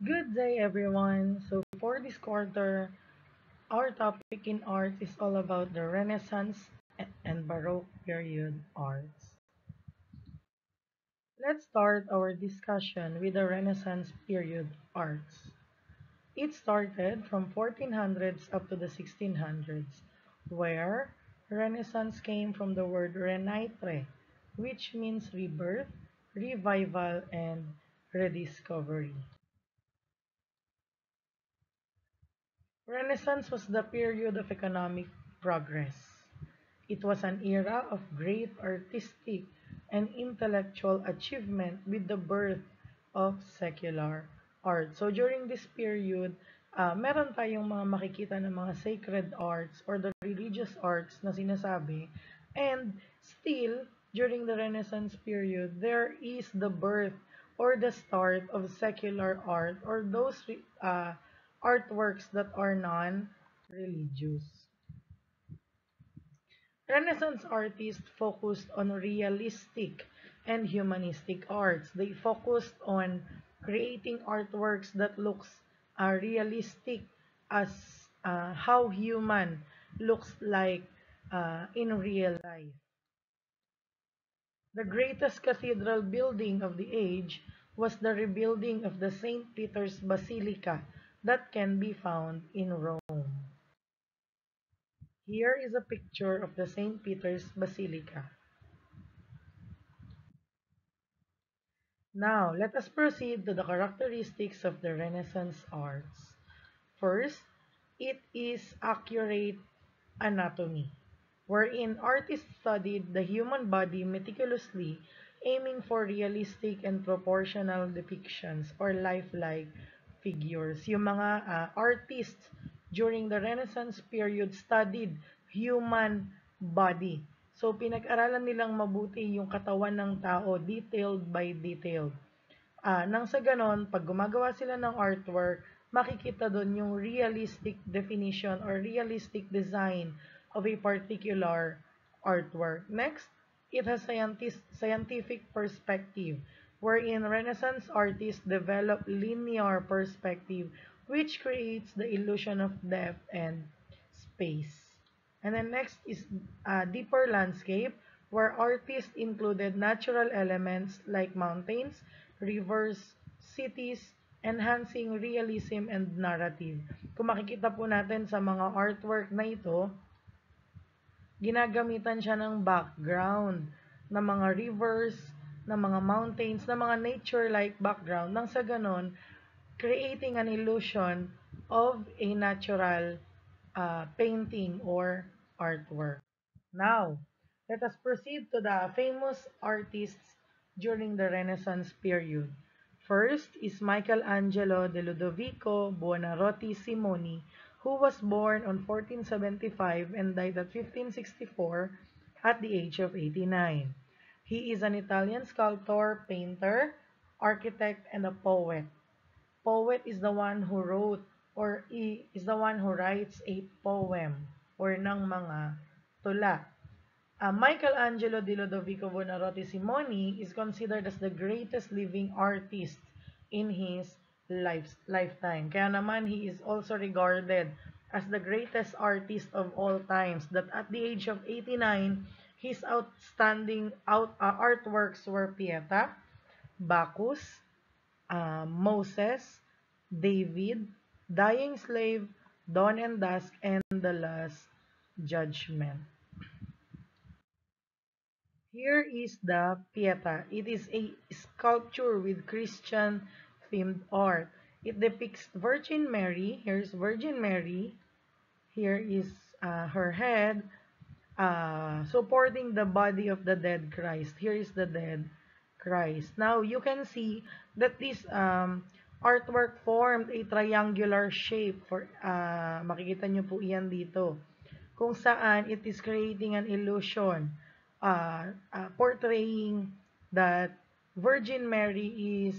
Good day, everyone. So, for this quarter, our topic in art is all about the Renaissance and Baroque period arts. Let's start our discussion with the Renaissance period arts. It started from 1400s up to the 1600s, where Renaissance came from the word renaître, which means rebirth, revival, and rediscovery. Renaissance was the period of economic progress. It was an era of great artistic and intellectual achievement with the birth of secular art. So during this period, meron tayong mga makikita ng mga sacred arts or the religious arts na sinasabi. And still, during the Renaissance period, there is the birth or the start of secular art or those artworks that are non-religious. Renaissance artists focused on realistic and humanistic arts. They focused on creating artworks that looks realistic as how human looks like in real life. The greatest cathedral building of the age was the rebuilding of the St. Peter's Basilica that can be found in Rome. Here is a picture of the St. Peter's Basilica. Now, let us proceed to the characteristics of the Renaissance arts. First, it is accurate anatomy, wherein artists studied the human body meticulously, aiming for realistic and proportional depictions or lifelike figures. Yung mga artists during the Renaissance period studied human body. So, pinag-aralan nilang mabuti yung katawan ng tao, detailed by detailed. Nang sa ganon, pag gumagawa sila ng artwork, makikita doon yung realistic definition or realistic design of a particular artwork. Next, it has scientific perspective, wherein Renaissance artists develop linear perspective, which creates the illusion of depth and space. And then next is deeper landscape, where artists included natural elements like mountains, rivers, cities, enhancing realism and narrative. Kung makikita po natin sa mga artwork na ito, ginagamitan siya ng background ng mga rivers, ng mga mountains, ng mga nature-like background. Nang sa ganon, creating an illusion of a natural painting or artwork. Now, let us proceed to the famous artists during the Renaissance period. First is Michelangelo de Ludovico Buonarroti Simoni, who was born on 1475 and died at 1564 at the age of 89. He is an Italian sculptor, painter, architect, and a poet. Poet is the one who wrote or is the one who writes a poem or ng mga tula. Michelangelo di Lodovico Buonarroti Simoni is considered as the greatest living artist in his lifetime. Kaya naman, he is also regarded as the greatest artist of all times, that at the age of 89, his outstanding artworks were Pieta, Bacchus, Moses, David, Dying Slave, Dawn and Dusk, and The Last Judgment. Here is the Pieta. It is a sculpture with Christian themed art. It depicts Virgin Mary. Here's Virgin Mary. Here is her head supporting the body of the dead Christ. Here is the dead Christ. Now, you can see that this artwork formed a triangular shape. Makikita nyo po yan dito. Kung saan it is creating an illusion, portraying that Virgin Mary is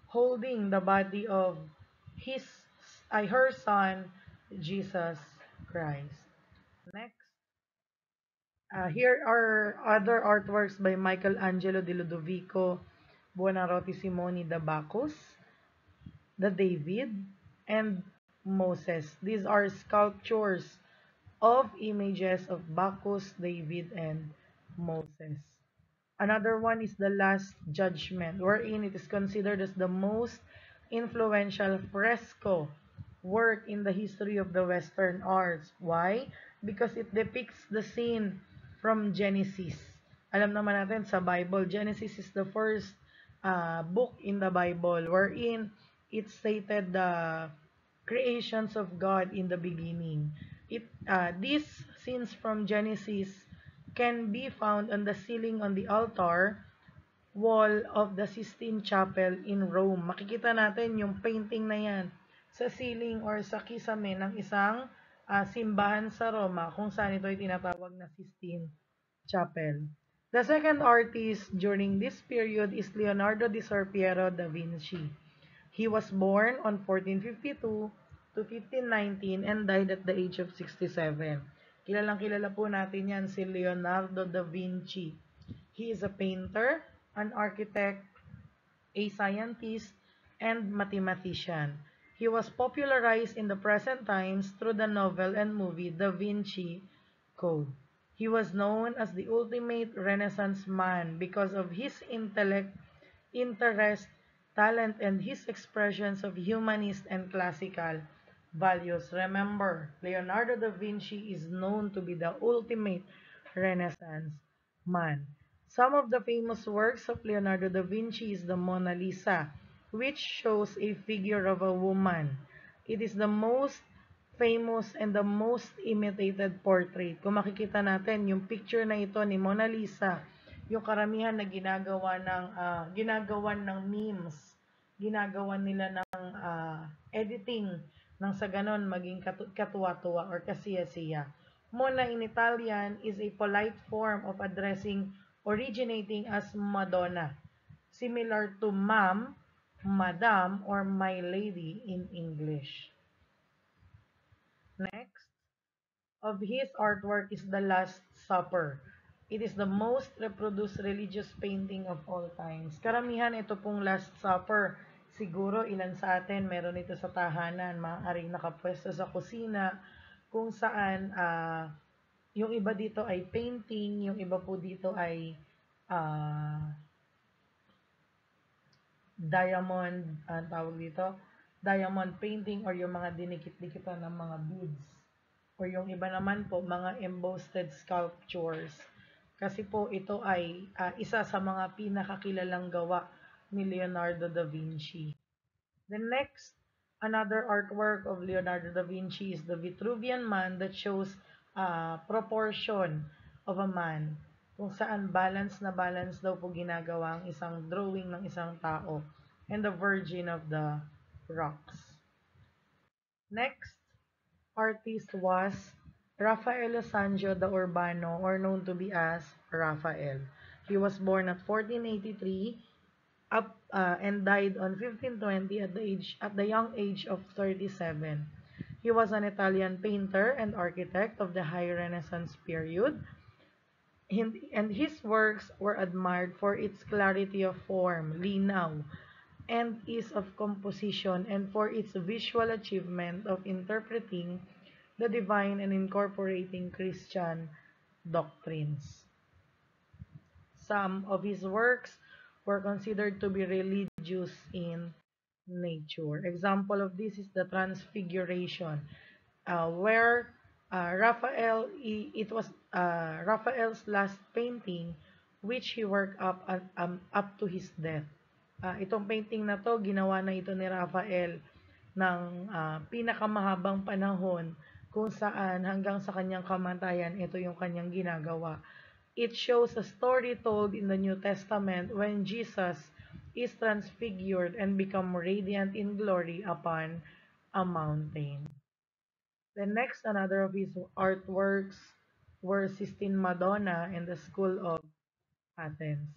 holding the body of her son, Jesus Christ. Next. Here are other artworks by Michelangelo di Ludovico, Buonarroti Simoni da Bacchus, the David, and Moses. These are sculptures of images of Bacchus, David, and Moses. Another one is The Last Judgment, wherein it is considered as the most influential fresco work in the history of the Western arts. Why? Because it depicts the scene from Genesis. Alam naman natin sa Bible, Genesis is the first book in the Bible wherein it stated the creations of God in the beginning. These scenes from Genesis can be found on the ceiling on the altar wall of the Sistine Chapel in Rome. Makikita natin yung painting na yan sa ceiling or sa kisame ng isang simbahan sa Roma kung saan ito ay tinatawag na Sistine Chapel. The second artist during this period is Leonardo di Ser Piero da Vinci. He was born on 1452 to 1519 and died at the age of 67. Kilalang kilala po natin yan si Leonardo da Vinci. He is a painter, an architect, a scientist, and mathematician. He was popularized in the present times through the novel and movie Da Vinci Code. He was known as the ultimate Renaissance man because of his intellect, interest, talent, and his expressions of humanist and classical values. Remember, Leonardo da Vinci is known to be the ultimate Renaissance man. Some of the famous works of Leonardo da Vinci is the Mona Lisa, which shows a figure of a woman. It is the most famous and the most imitated portrait. Kung makikita natin, yung picture na ito ni Mona Lisa, yung karamihan na ginagawan ng memes, ginagawan nila ng editing nang sa ganon maging katuwa-tuwa or kasiya-siya. Mona in Italian is a polite form of addressing originating as Madonna, similar to ma'am, madam, or my lady in English. Next of his artwork is The Last Supper. It is the most reproduced religious painting of all times. Karamihan ito pong Last Supper. Siguro ilan sa atin meron ito sa tahanan, maaaring nakapwesto sa kusina, kung saan yung iba dito ay painting, yung iba po dito ay uh, diamond, tawag dito, diamond painting or yung mga dinikit-dikitan ng mga beads. Or yung iba naman po, mga embossed sculptures. Kasi po ito ay isa sa mga pinakakilalang gawa ni Leonardo da Vinci. The next, another artwork of Leonardo da Vinci is the Vitruvian Man that shows proportion of a man. Kung saan balance na balance daw po ginagawa ang isang drawing ng isang tao and the Virgin of the Rocks. Next artist was Raffaello Sanzio da Urbano, or known to be as Raphael. He was born at 1483 and died on 1520 at the young age of 37. He was an Italian painter and architect of the High Renaissance period, and his works were admired for its clarity of form, linaw, and ease of composition, and for its visual achievement of interpreting the divine and incorporating Christian doctrines. Some of his works were considered to be religious in nature. Example of this is the Transfiguration, where it was Raphael's last painting, which he worked up to his death. Itong painting na to, ginawa na ito ni Raphael ng pinakamahabang panahon kung saan hanggang sa kanyang kamatayan, ito yung kanyang ginagawa. It shows a story told in the New Testament when Jesus is transfigured and become radiant in glory upon a mountain. The next, another of his artworks were Sistine Madonna in the School of Athens.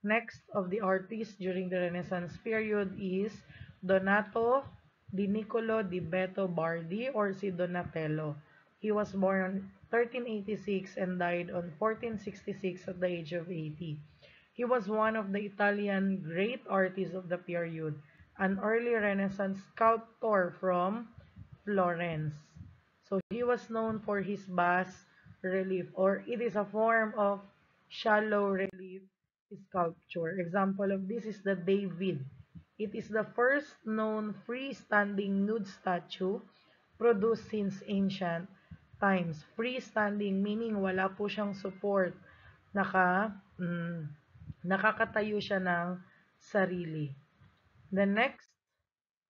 Next of the artists during the Renaissance period is Donato di Niccolo di Beto Bardi, or si Donatello. He was born 1386 and died on 1466 at the age of 80. He was one of the Italian great artists of the period, an early Renaissance sculptor from Florence. So he was known for his bas relief, or it is a form of shallow relief sculpture. Example of this is the David. It is the first known freestanding nude statue produced since ancient times. Freestanding meaning wala po siyang support. Nakakatayo siya ng sarili. The next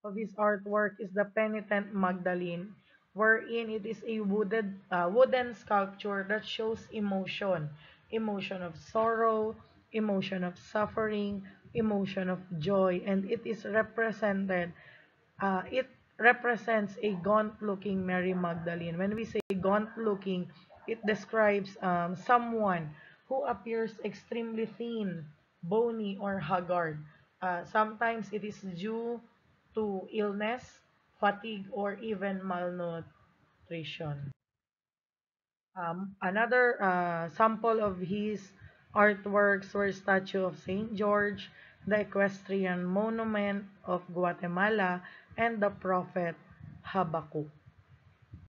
of his artwork is the Penitent Magdalene, wherein it is a wooden sculpture that shows emotion. Emotion of sorrow, emotion of suffering, emotion of joy, and it represents a gaunt-looking Mary Magdalene. When we say gaunt-looking, it describes someone who appears extremely thin, bony, or haggard. Sometimes it is due to illness, fatigue, or even malnutrition. Another sample of his artworks were statue of Saint George, the Equestrian Monument of Guatemala, and the Prophet Habakkuk.